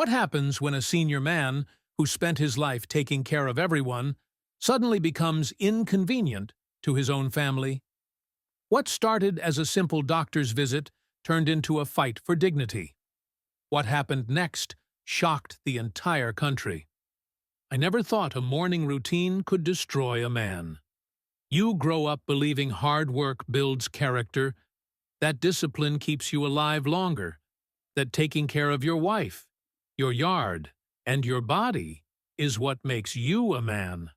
What happens when a senior man who spent his life taking care of everyone suddenly becomes inconvenient to his own family? What started as a simple doctor's visit turned into a fight for dignity? What happened next shocked the entire country. I never thought a morning routine could destroy a man. You grow up believing hard work builds character, that discipline keeps you alive longer, that taking care of your wife, your yard, and your body is what makes you a man.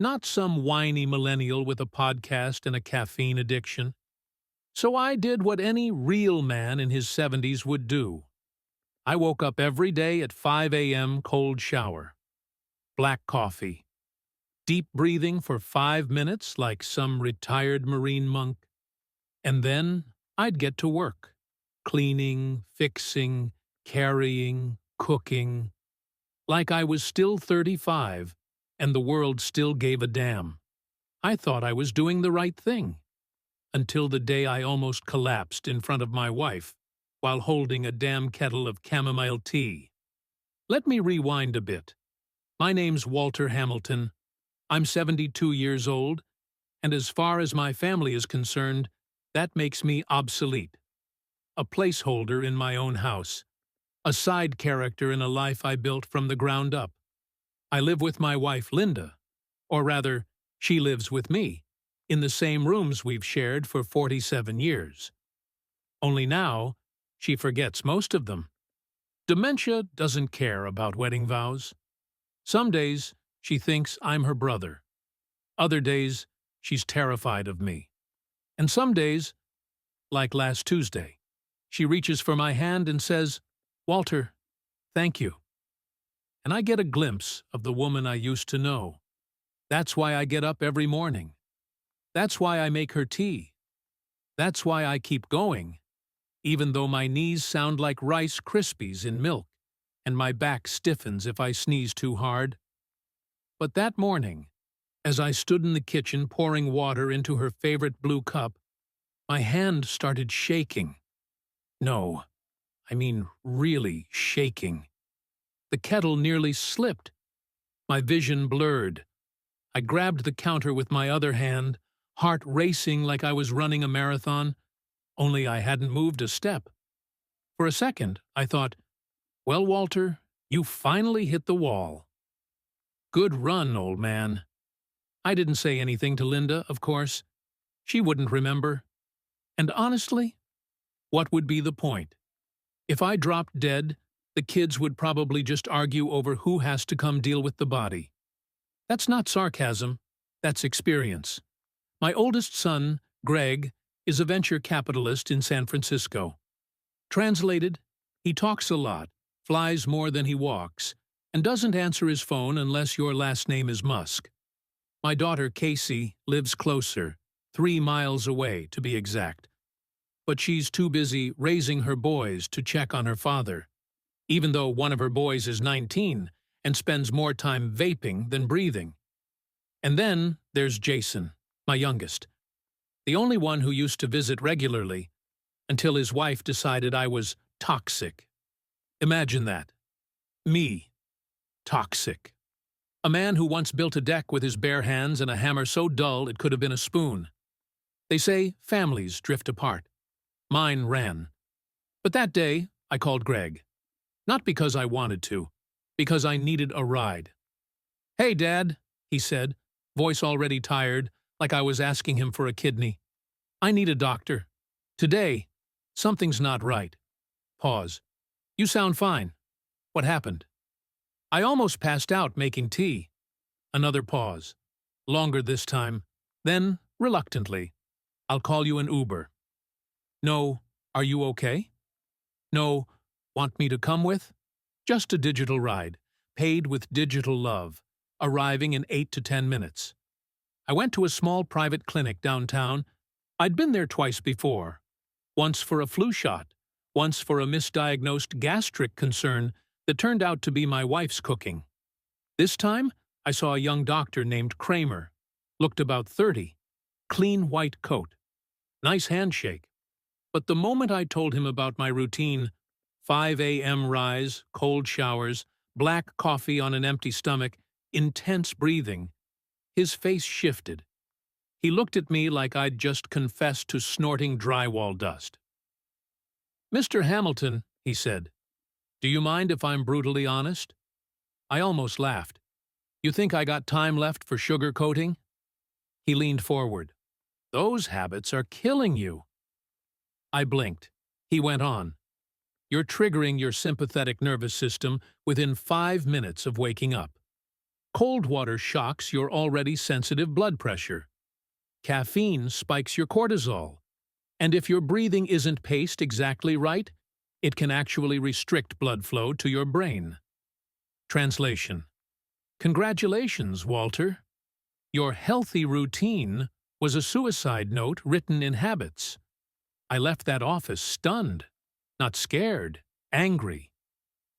Not some whiny millennial with a podcast and a caffeine addiction. So I did what any real man in his 70s would do. I woke up every day at 5 a.m. cold shower. Black coffee. Deep breathing for 5 minutes like some retired Marine monk. And then I'd get to work. Cleaning, fixing, carrying, cooking. Like I was still 35 and the world still gave a damn. I thought I was doing the right thing. Until the day I almost collapsed in front of my wife while holding a damn kettle of chamomile tea. Let me rewind a bit. My name's Walter Hamilton. I'm 72 years old, and as far as my family is concerned, that makes me obsolete. A placeholder in my own house. A side character in a life I built from the ground up. I live with my wife, Linda. Or rather, she lives with me, in the same rooms we've shared for 47 years. Only now, she forgets most of them. Dementia doesn't care about wedding vows. Some days, she thinks I'm her brother. Other days, she's terrified of me. And some days, like last Tuesday, she reaches for my hand and says, "Walter, thank you." And I get a glimpse of the woman I used to know. That's why I get up every morning. That's why I make her tea. That's why I keep going, even though my knees sound like Rice Krispies in milk, and my back stiffens if I sneeze too hard. But that morning, as I stood in the kitchen pouring water into her favorite blue cup, my hand started shaking. No, I mean really shaking. The kettle nearly slipped. My vision blurred. I grabbed the counter with my other hand, heart racing like I was running a marathon, only I hadn't moved a step. For a second, I thought, well, Walter, you finally hit the wall. Good run, old man. I didn't say anything to Linda, of course. She wouldn't remember. And honestly, what would be the point? If I dropped dead, the kids would probably just argue over who has to come deal with the body. That's not sarcasm, that's experience. My oldest son, Greg, is a venture capitalist in San Francisco. Translated, he talks a lot, flies more than he walks, and doesn't answer his phone unless your last name is Musk. My daughter, Casey, lives closer, 3 miles away to be exact. But she's too busy raising her boys to check on her father, even though one of her boys is 19 and spends more time vaping than breathing. And then there's Jason, my youngest, the only one who used to visit regularly, until his wife decided I was toxic. Imagine that. Me. Toxic. A man who once built a deck with his bare hands and a hammer so dull it could have been a spoon. They say families drift apart. Mine ran. But that day, I called Greg. Not because I wanted to, because I needed a ride. "Hey, Dad," he said, voice already tired, like I was asking him for a kidney. "I need a doctor. Today, something's not right." Pause. "You sound fine. What happened?" "I almost passed out making tea." Another pause. Longer this time. Then, reluctantly, "I'll call you an Uber." "No, are you okay?" "No, want me to come with?" Just a digital ride, paid with digital love, arriving in 8 to 10 minutes. I went to a small private clinic downtown. I'd been there twice before. Once for a flu shot, once for a misdiagnosed gastric concern that turned out to be my wife's cooking. This time, I saw a young doctor named Kramer. Looked about 30. Clean white coat. Nice handshake. But the moment I told him about my routine, 5 a.m. rise, cold showers, black coffee on an empty stomach, intense breathing. His face shifted. He looked at me like I'd just confessed to snorting drywall dust. "Mr. Hamilton," he said, "do you mind if I'm brutally honest?" I almost laughed. "You think I got time left for sugarcoating?" He leaned forward. "Those habits are killing you." I blinked. He went on. "You're triggering your sympathetic nervous system within 5 minutes of waking up. Cold water shocks your already sensitive blood pressure. Caffeine spikes your cortisol. And if your breathing isn't paced exactly right, it can actually restrict blood flow to your brain." Translation: Congratulations, Walter. Your healthy routine was a suicide note written in habits. I left that office stunned, not scared, angry.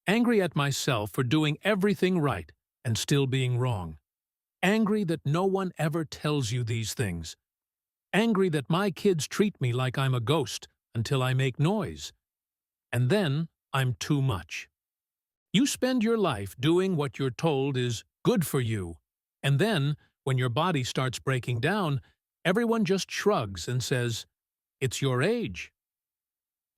Angry at myself for doing everything right and still being wrong. Angry that no one ever tells you these things. Angry that my kids treat me like I'm a ghost until I make noise. And then I'm too much. You spend your life doing what you're told is good for you, and then, when your body starts breaking down, everyone just shrugs and says, "It's your age."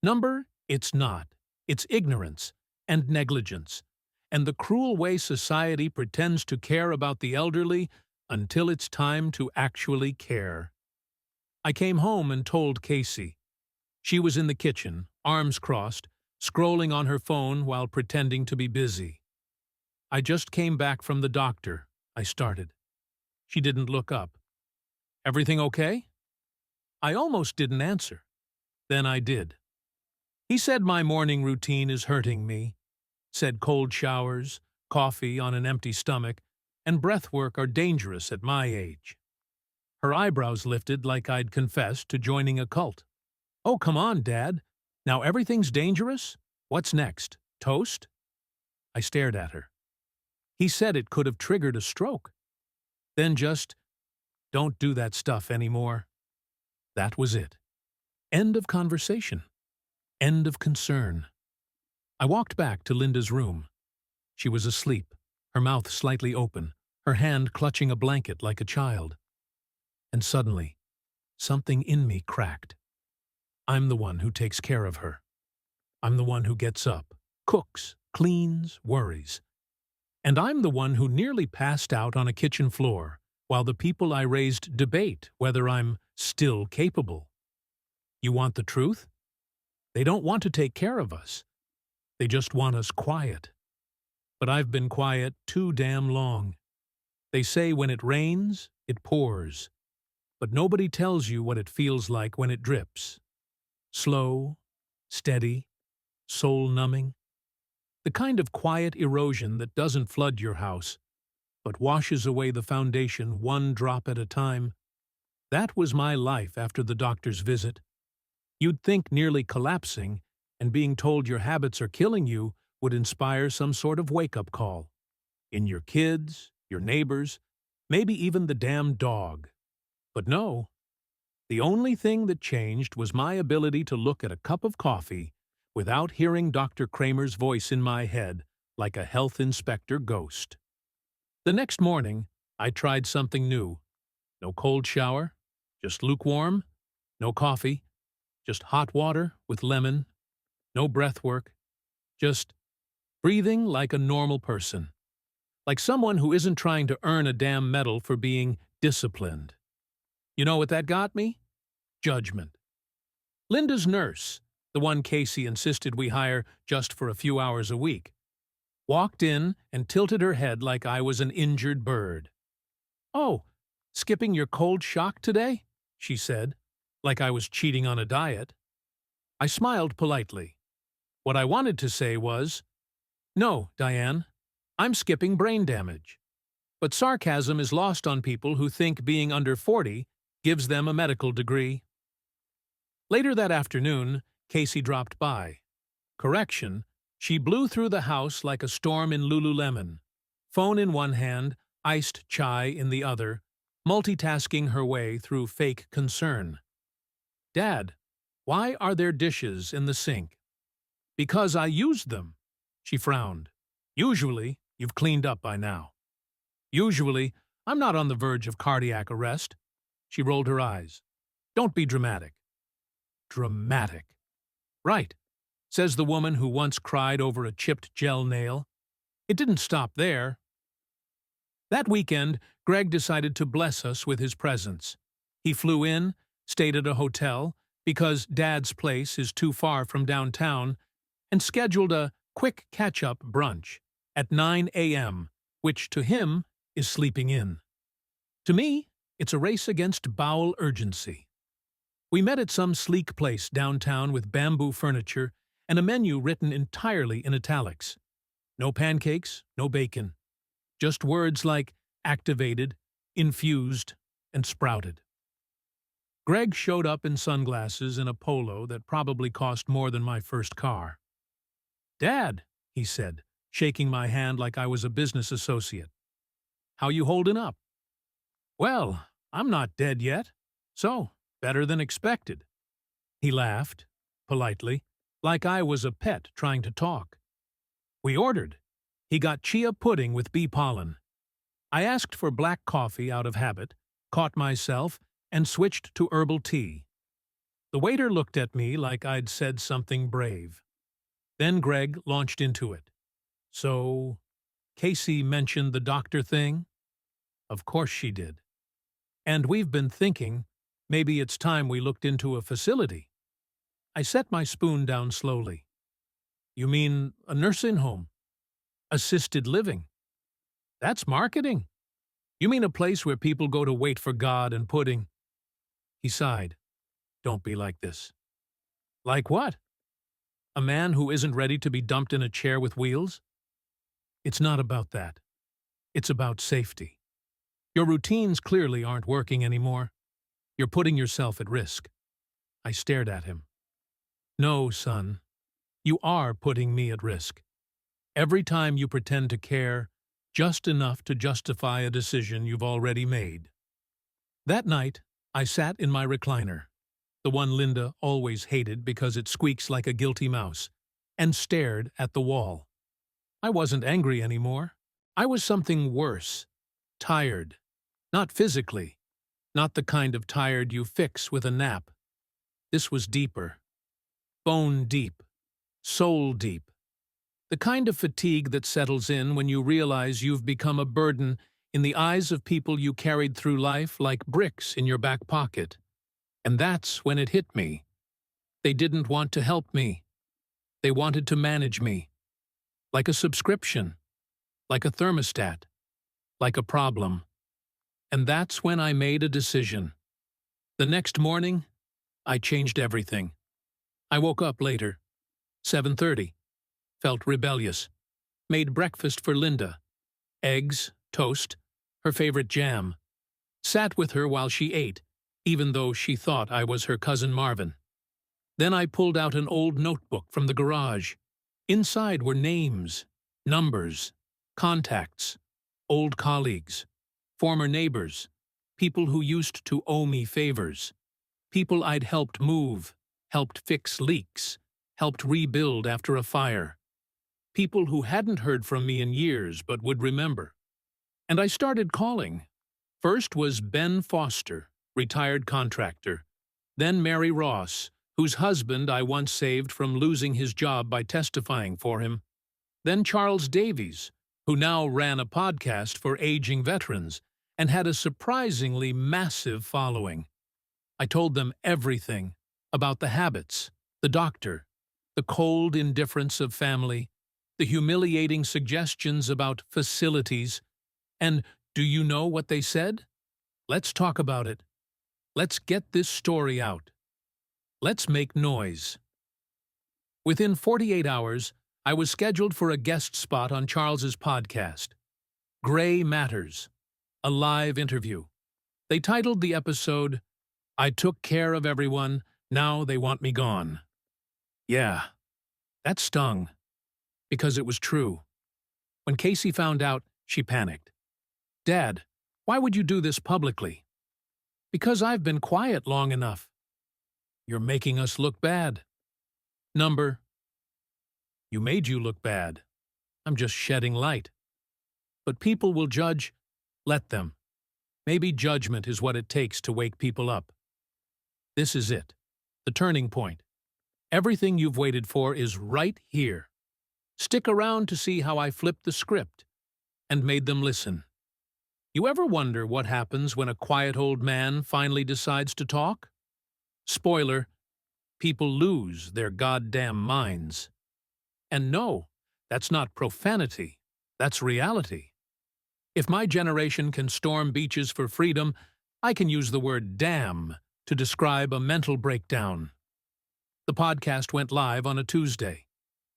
Number, it's not. It's ignorance and negligence, and the cruel way society pretends to care about the elderly until it's time to actually care. I came home and told Casey. She was in the kitchen, arms crossed, scrolling on her phone while pretending to be busy. "I just came back from the doctor," I started. She didn't look up. "Everything okay?" I almost didn't answer. Then I did. He said my morning routine is hurting me. Said cold showers, coffee on an empty stomach, and breath work are dangerous at my age. Her eyebrows lifted like I'd confessed to joining a cult. "Oh, come on, Dad. Now everything's dangerous? What's next? Toast?" I stared at her. He said it could have triggered a stroke. Then just, "Don't do that stuff anymore." That was it. End of conversation. End of concern. I walked back to Linda's room. She was asleep, her mouth slightly open, her hand clutching a blanket like a child. And suddenly, something in me cracked. I'm the one who takes care of her. I'm the one who gets up, cooks, cleans, worries. And I'm the one who nearly passed out on a kitchen floor while the people I raised debate whether I'm still capable. You want the truth? They don't want to take care of us. They just want us quiet. But I've been quiet too damn long. They say when it rains, it pours. But nobody tells you what it feels like when it drips. Slow, steady, soul-numbing. The kind of quiet erosion that doesn't flood your house, but washes away the foundation one drop at a time. That was my life after the doctor's visit. You'd think nearly collapsing and being told your habits are killing you would inspire some sort of wake-up call. In your kids, your neighbors, maybe even the damn dog. But no. The only thing that changed was my ability to look at a cup of coffee without hearing Dr. Kramer's voice in my head like a health inspector ghost. The next morning, I tried something new. No cold shower, just lukewarm. No coffee, just hot water with lemon. No breath work, just breathing like a normal person. Like someone who isn't trying to earn a damn medal for being disciplined. You know what that got me? Judgment. Linda's nurse, the one Casey insisted we hire just for a few hours a week, walked in and tilted her head like I was an injured bird. "Oh, skipping your cold shock today?" she said, like I was cheating on a diet. I smiled politely. What I wanted to say was, "No, Diane, I'm skipping brain damage." But sarcasm is lost on people who think being under 40 gives them a medical degree. Later that afternoon, Casey dropped by. Correction, she blew through the house like a storm in Lululemon, phone in one hand, iced chai in the other, multitasking her way through fake concern. "Dad, why are there dishes in the sink?" Because I used them. She frowned. Usually, you've cleaned up by now. Usually, I'm not on the verge of cardiac arrest. She rolled her eyes. Don't be dramatic. Dramatic. Right, says the woman who once cried over a chipped gel nail. It didn't stop there. That weekend, Greg decided to bless us with his presence. He flew in, stayed at a hotel, because Dad's place is too far from downtown, and scheduled a quick catch-up brunch at 9 a.m., which to him is sleeping in. To me, it's a race against bowel urgency. We met at some sleek place downtown with bamboo furniture and a menu written entirely in italics. No pancakes, no bacon. Just words like activated, infused, and sprouted. Greg showed up in sunglasses and a polo that probably cost more than my first car. "Dad," he said, shaking my hand like I was a business associate. "How you holding up?" "Well, I'm not dead yet, so better than expected." He laughed, politely, like I was a pet trying to talk. We ordered. He got chia pudding with bee pollen. I asked for black coffee out of habit, caught myself, and switched to herbal tea. The waiter looked at me like I'd said something brave. Then Greg launched into it. "So, Casey mentioned the doctor thing?" Of course she did. "And we've been thinking, maybe it's time we looked into a facility." I set my spoon down slowly. "You mean a nursing home? Assisted living? That's marketing. You mean a place where people go to wait for God and pudding?" He sighed. "Don't be like this." "Like what? A man who isn't ready to be dumped in a chair with wheels?" "It's not about that. It's about safety. Your routines clearly aren't working anymore. You're putting yourself at risk." I stared at him. "No, son. You are putting me at risk. Every time you pretend to care, just enough to justify a decision you've already made." That night, I sat in my recliner, the one Linda always hated because it squeaks like a guilty mouse, and stared at the wall. I wasn't angry anymore. I was something worse. Tired. Not physically. Not the kind of tired you fix with a nap. This was deeper. Bone deep. Soul deep. The kind of fatigue that settles in when you realize you've become a burden in the eyes of people you carried through life like bricks in your back pocket. And that's when it hit me. They didn't want to help me. They wanted to manage me. Like a subscription. Like a thermostat. Like a problem. And that's when I made a decision. The next morning, I changed everything. I woke up later. 7:30. Felt rebellious. Made breakfast for Linda. Eggs, toast, her favorite jam. Sat with her while she ate, even though she thought I was her cousin Marvin. Then I pulled out an old notebook from the garage. Inside were names, numbers, contacts, old colleagues, former neighbors, people who used to owe me favors, people I'd helped move, helped fix leaks, helped rebuild after a fire, people who hadn't heard from me in years but would remember. And I started calling. First was Ben Foster, retired contractor, then Mary Ross, whose husband I once saved from losing his job by testifying for him, then Charles Davies, who now ran a podcast for aging veterans and had a surprisingly massive following. I told them everything about the habits, the doctor, the cold indifference of family, the humiliating suggestions about facilities, and do you know what they said? Let's talk about it. Let's get this story out. Let's make noise. Within 48 hours, I was scheduled for a guest spot on Charles's podcast, Gray Matters, a live interview. They titled the episode, "I Took Care of Everyone, Now They Want Me Gone." Yeah, that stung, because it was true. When Casey found out, she panicked. "Dad, why would you do this publicly?" "Because I've been quiet long enough." "You're making us look bad." Number You made you look bad. I'm just shedding light. But people will judge. Let them. Maybe judgment is what it takes to wake people up. This is it. The turning point. Everything you've waited for is right here. Stick around to see how I flipped the script and made them listen. You ever wonder what happens when a quiet old man finally decides to talk? Spoiler, people lose their goddamn minds. And no, that's not profanity. That's reality. If my generation can storm beaches for freedom, I can use the word damn to describe a mental breakdown. The podcast went live on a Tuesday.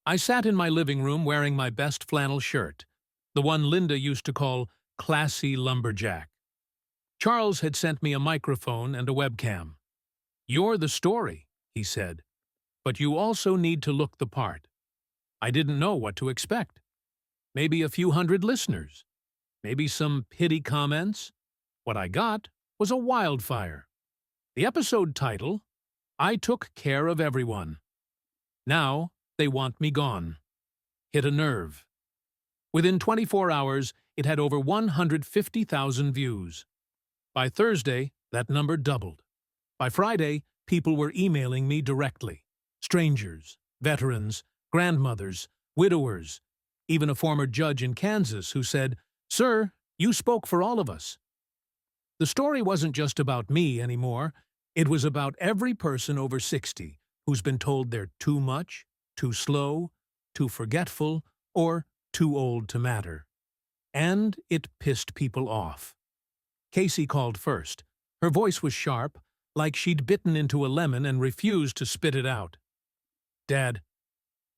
I sat in my living room wearing my best flannel shirt, the one Linda used to call classy lumberjack. Charles had sent me a microphone and a webcam. "You're the story," he said, "but you also need to look the part." I didn't know what to expect. Maybe a few hundred listeners. Maybe some pity comments. What I got was a wildfire. The episode title, I Took Care of Everyone. Now they want me gone. Hit a nerve. Within 24 hours, it had over 150,000 views. By Thursday, that number doubled. By Friday, people were emailing me directly. Strangers, veterans, grandmothers, widowers, even a former judge in Kansas who said, "Sir, you spoke for all of us." The story wasn't just about me anymore. It was about every person over 60 who's been told they're too much, too slow, too forgetful, or too old to matter. And it pissed people off. Casey called first. Her voice was sharp, like she'd bitten into a lemon and refused to spit it out. "Dad,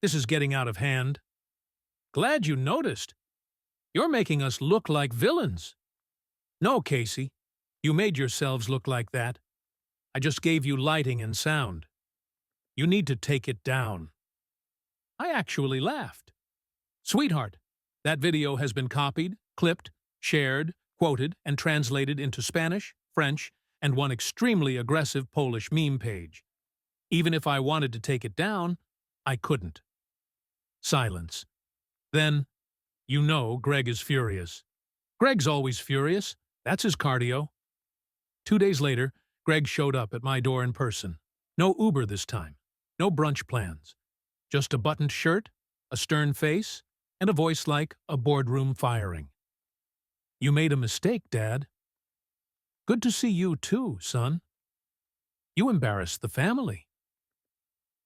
this is getting out of hand." "Glad you noticed. You're making us look like villains." "No, Casey. You made yourselves look like that. I just gave you lighting and sound. You need to take it down." I actually laughed. "Sweetheart, that video has been copied, clipped, shared, quoted, and translated into Spanish, French, and one extremely aggressive Polish meme page. Even if I wanted to take it down, I couldn't." Silence. Then, "You know Greg is furious." "Greg's always furious. That's his cardio." 2 days later, Greg showed up at my door in person. No Uber this time. No brunch plans. Just a buttoned shirt, a stern face, and a voice like a boardroom firing. "You made a mistake, Dad." "Good to see you too, son." "You embarrassed the family."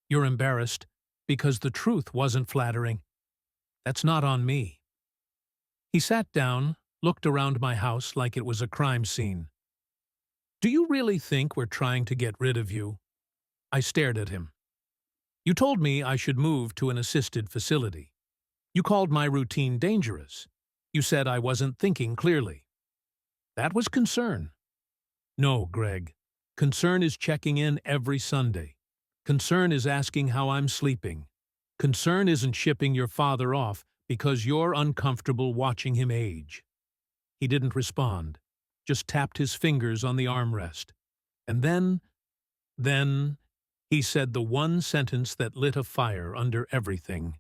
"You're embarrassed because the truth wasn't flattering. That's not on me." He sat down, looked around my house like it was a crime scene. "Do you really think we're trying to get rid of you?" I stared at him. "You told me I should move to an assisted facility. You called my routine dangerous. You said I wasn't thinking clearly. That was concern." "No, Greg. Concern is checking in every Sunday. Concern is asking how I'm sleeping. Concern isn't shipping your father off because you're uncomfortable watching him age." He didn't respond, just tapped his fingers on the armrest. And then, he said the one sentence that lit a fire under everything.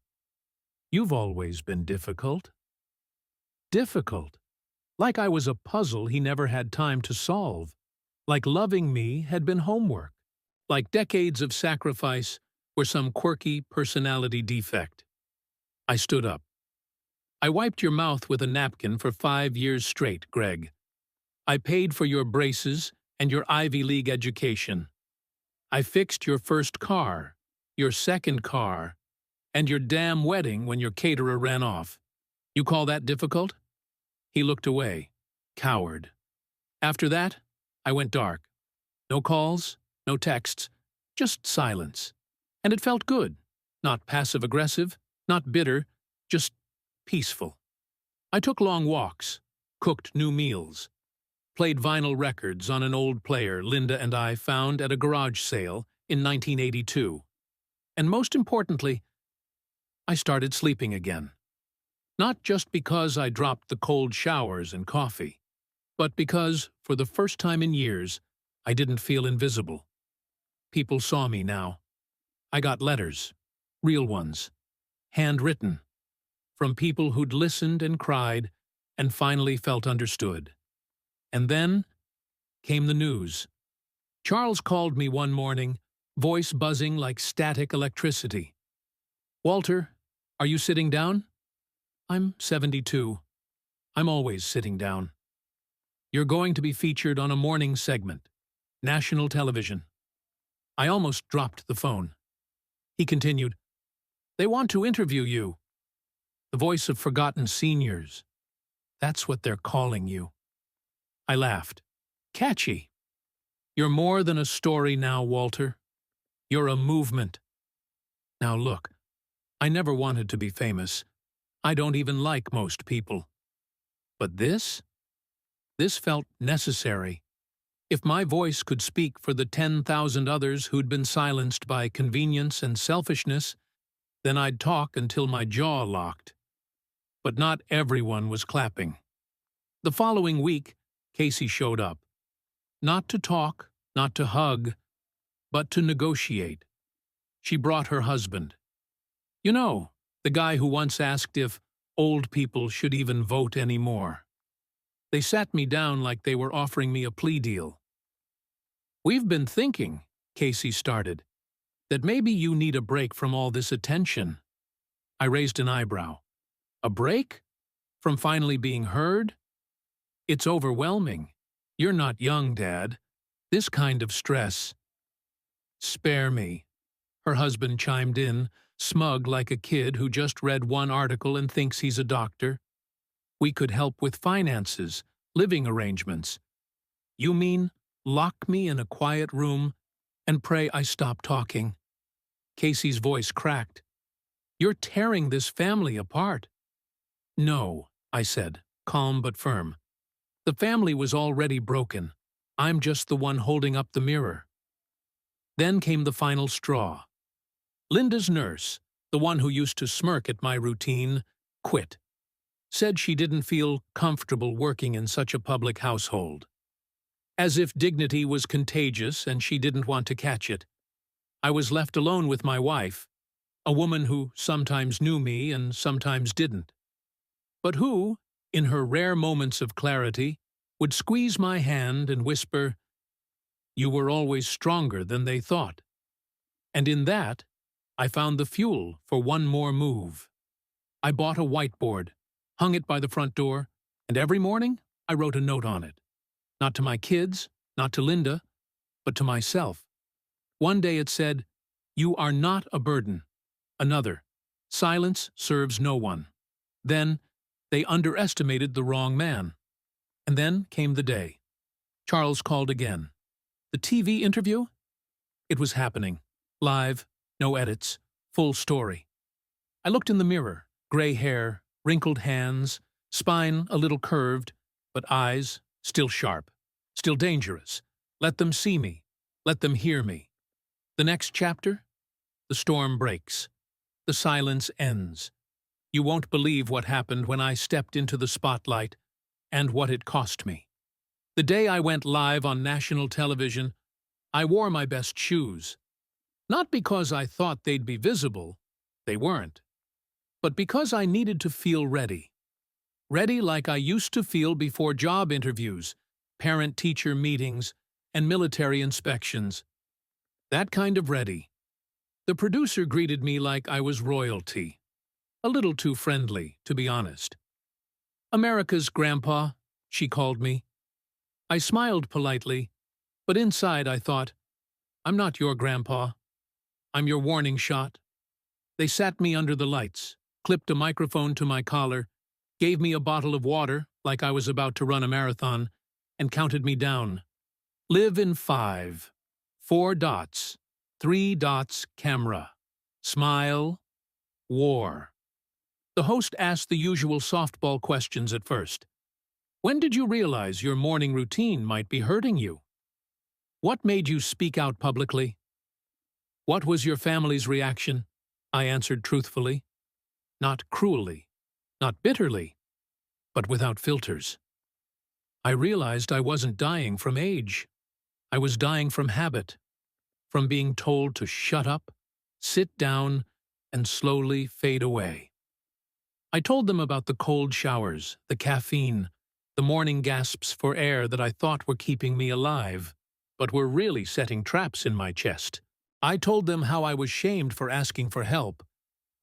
"You've always been difficult." Difficult. Like I was a puzzle he never had time to solve. Like loving me had been homework. Like decades of sacrifice were some quirky personality defect. I stood up. "I wiped your mouth with a napkin for 5 years straight, Greg. I paid for your braces and your Ivy League education. I fixed your first car, your second car, and your damn wedding when your caterer ran off. You call that difficult?" He looked away, coward. After that, I went dark. No calls, no texts, just silence. And it felt good. Not passive-aggressive, not bitter, just peaceful. I took long walks, cooked new meals, played vinyl records on an old player Linda and I found at a garage sale in 1982. And most importantly, I started sleeping again. Not just because I dropped the cold showers and coffee, but because, for the first time in years, I didn't feel invisible. People saw me now. I got letters, real ones, handwritten, from people who'd listened and cried and finally felt understood. And then came the news. Charles called me one morning, voice buzzing like static electricity. "Walter, are you sitting down?" "I'm 72. I'm always sitting down." "You're going to be featured on a morning segment, national television." I almost dropped the phone. He continued, "They want to interview you. The voice of forgotten seniors. That's what they're calling you." I laughed. "Catchy. You're more than a story now, Walter. You're a movement." Now look, I never wanted to be famous. I don't even like most people. But this felt necessary. If my voice could speak for the 10,000 others who'd been silenced by convenience and selfishness, then I'd talk until my jaw locked. But not everyone was clapping. The following week, Casey showed up. Not to talk, not to hug, but to negotiate. She brought her husband. You know, the guy who once asked if old people should even vote anymore. They sat me down like they were offering me a plea deal. "We've been thinking," Casey started, "that maybe you need a break from all this attention." I raised an eyebrow. "A break? From finally being heard? It's overwhelming. You're not young, Dad. This kind of stress." "Spare me," her husband chimed in, smug like a kid who just read one article and thinks he's a doctor. "We could help with finances, living arrangements." "You mean lock me in a quiet room and pray I stop talking?" Casey's voice cracked. "You're tearing this family apart." "No," I said, calm but firm. "The family was already broken. I'm just the one holding up the mirror." Then came the final straw. Linda's nurse, the one who used to smirk at my routine, quit. Said she didn't feel comfortable working in such a public household. As if dignity was contagious and she didn't want to catch it. I was left alone with my wife, a woman who sometimes knew me and sometimes didn't, but who, in her rare moments of clarity, would squeeze my hand and whisper, "You were always stronger than they thought." And in that, I found the fuel for one more move. I bought a whiteboard, hung it by the front door, and every morning I wrote a note on it. Not to my kids, not to Linda, but to myself. One day it said, "You are not a burden." Another, "Silence serves no one." Then, "They underestimated the wrong man." And then came the day. Charles called again. The TV interview? It was happening. Live, no edits, full story. I looked in the mirror, gray hair, wrinkled hands, spine a little curved, but eyes still sharp, still dangerous. Let them see me. Let them hear me. The next chapter? The storm breaks. The silence ends. You won't believe what happened when I stepped into the spotlight and what it cost me. The day I went live on national television, I wore my best shoes. Not because I thought they'd be visible, they weren't, but because I needed to feel ready. Ready like I used to feel before job interviews, parent-teacher meetings, and military inspections. That kind of ready. The producer greeted me like I was royalty. A little too friendly, to be honest. "America's grandpa," she called me. I smiled politely, but inside I thought, "I'm not your grandpa. I'm your warning shot." They sat me under the lights, clipped a microphone to my collar, gave me a bottle of water like I was about to run a marathon, and counted me down. Live in 5, 4 dots, 3 dots camera. Smile, war. The host asked the usual softball questions at first. When did you realize your morning routine might be hurting you? What made you speak out publicly? What was your family's reaction? I answered truthfully. Not cruelly, not bitterly, but without filters. I realized I wasn't dying from age. I was dying from habit, from being told to shut up, sit down, and slowly fade away. I told them about the cold showers, the caffeine, the morning gasps for air that I thought were keeping me alive, but were really setting traps in my chest. I told them how I was shamed for asking for help,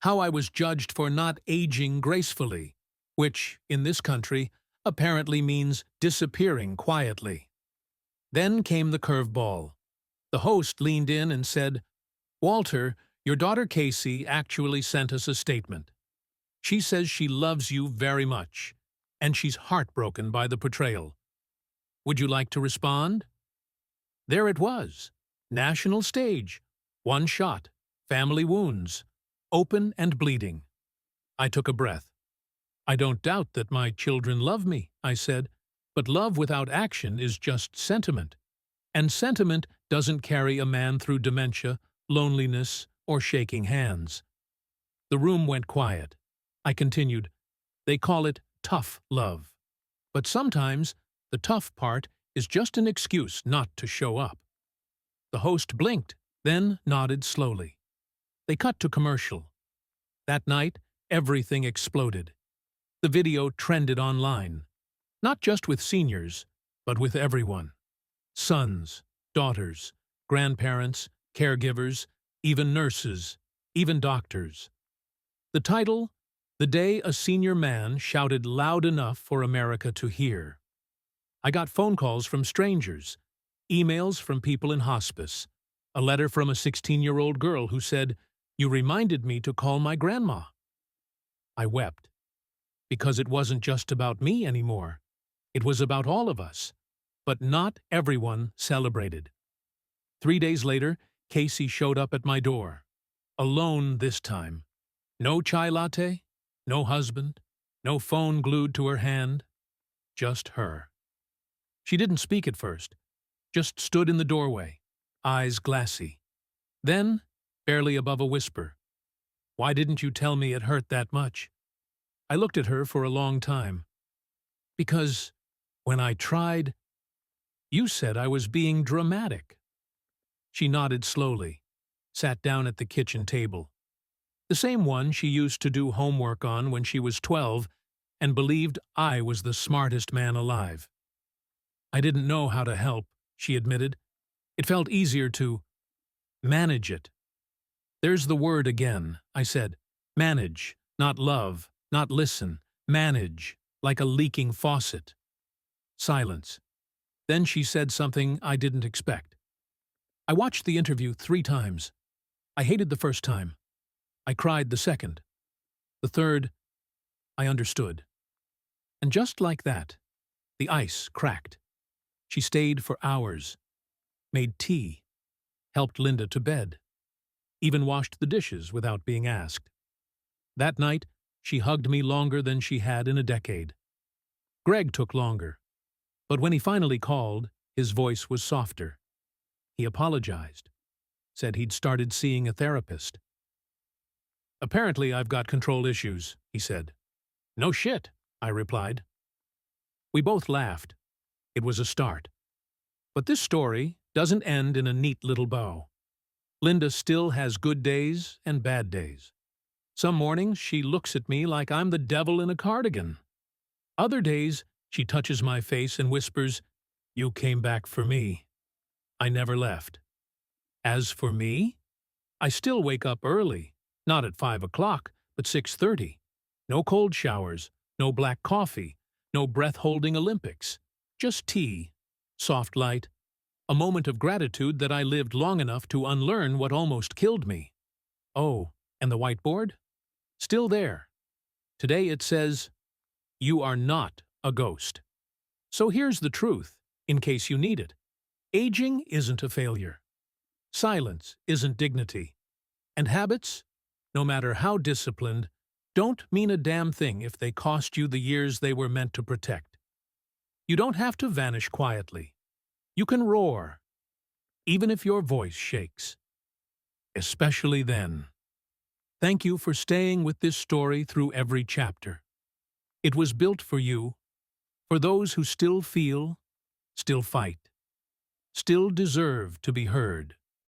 how I was judged for not aging gracefully, which, in this country, apparently means disappearing quietly. Then came the curveball. The host leaned in and said, "Walter, your daughter Casey actually sent us a statement. She says she loves you very much, and she's heartbroken by the portrayal. Would you like to respond?" There it was. National stage. One shot. Family wounds. Open and bleeding. I took a breath. "I don't doubt that my children love me," I said, "but love without action is just sentiment. And sentiment doesn't carry a man through dementia, loneliness, or shaking hands." The room went quiet. I continued, "They call it tough love. But sometimes the tough part is just an excuse not to show up." The host blinked, then nodded slowly. They cut to commercial. That night, everything exploded. The video trended online, not just with seniors, but with everyone. Sons, daughters, grandparents, caregivers, even nurses, even doctors. The title, "The Day a Senior Man Shouted Loud Enough for America to Hear." I got phone calls from strangers, emails from people in hospice, a letter from a 16-year-old girl who said, "You reminded me to call my grandma." I wept, because it wasn't just about me anymore. It was about all of us. But not everyone celebrated. 3 days later, Casey showed up at my door. Alone this time. No chai latte, no husband, no phone glued to her hand. Just her. She didn't speak at first, just stood in the doorway, eyes glassy. Then, barely above a whisper, "Why didn't you tell me it hurt that much?" I looked at her for a long time. "Because when I tried, you said I was being dramatic." She nodded slowly, sat down at the kitchen table. The same one she used to do homework on when she was 12 and believed I was the smartest man alive. "I didn't know how to help," she admitted. "It felt easier to manage it." "There's the word again," I said. "Manage, not love, not listen. Manage, like a leaking faucet." Silence. Then she said something I didn't expect. "I watched the interview 3 times. I hated the first time. I cried the second. The third, I understood." And just like that, the ice cracked. She stayed for hours, made tea, helped Linda to bed, even washed the dishes without being asked. That night, she hugged me longer than she had in a decade. Greg took longer, but when he finally called, his voice was softer. He apologized, said he'd started seeing a therapist. "Apparently I've got control issues," he said. "No shit," I replied. We both laughed. It was a start. But this story doesn't end in a neat little bow. Linda still has good days and bad days. Some mornings she looks at me like I'm the devil in a cardigan. Other days she touches my face and whispers, "You came back for me." I never left. As for me, I still wake up early, not at 5 o'clock, but 6:30. No cold showers, no black coffee, no breath-holding Olympics. Just tea, soft light, a moment of gratitude that I lived long enough to unlearn what almost killed me. Oh, and the whiteboard? Still there. Today it says, "You are not a ghost." So here's the truth, in case you need it. Aging isn't a failure. Silence isn't dignity. And habits, no matter how disciplined, don't mean a damn thing if they cost you the years they were meant to protect. You don't have to vanish quietly. You can roar, even if your voice shakes. Especially then. Thank you for staying with this story through every chapter. It was built for you, for those who still feel, still fight, still deserve to be heard.